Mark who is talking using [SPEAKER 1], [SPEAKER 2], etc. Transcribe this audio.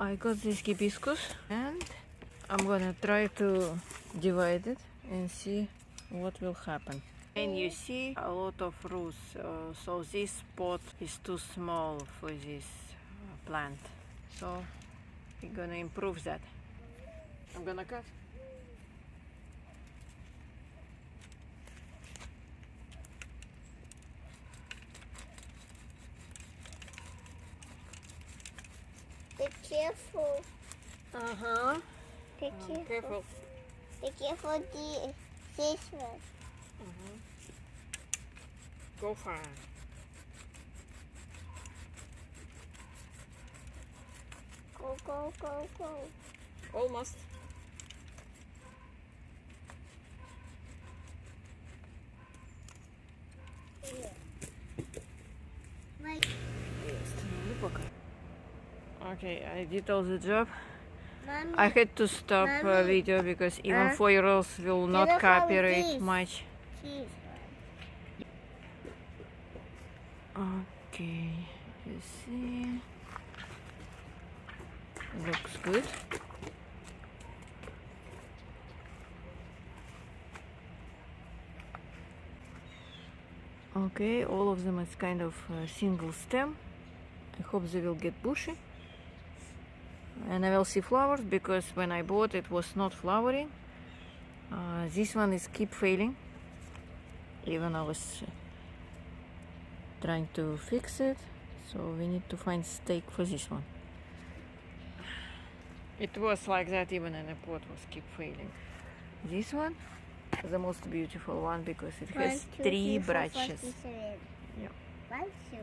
[SPEAKER 1] I got this hibiscus and I'm gonna try to divide it and see what will happen. And you see a lot of roots, so this pot is too small for this plant. So we're gonna improve that. I'm gonna cut.
[SPEAKER 2] Be careful.
[SPEAKER 1] Uh-huh.
[SPEAKER 2] Be careful.
[SPEAKER 1] Careful.
[SPEAKER 2] Be careful this one.
[SPEAKER 1] Go far.
[SPEAKER 2] Go, go, go, go.
[SPEAKER 1] Almost.
[SPEAKER 2] Like,
[SPEAKER 1] Okay, I did all the job.
[SPEAKER 2] Mommy,
[SPEAKER 1] I had to stop
[SPEAKER 2] Mommy.
[SPEAKER 1] video because even 4-year-olds will not
[SPEAKER 2] Look how it
[SPEAKER 1] cooperate
[SPEAKER 2] is.
[SPEAKER 1] much.
[SPEAKER 2] cheese.
[SPEAKER 1] Okay, you see, looks good. Okay, all of them is kind of single stem. I hope they will get bushy. And I will see flowers because when I bought it was not flowering. This one is keep failing. Even I was trying to fix it, so we need to find stake for this one. It was like that even in the pot was keep failing. This one, the most beautiful one because it has 3 branches.
[SPEAKER 2] Yeah. 1, 2,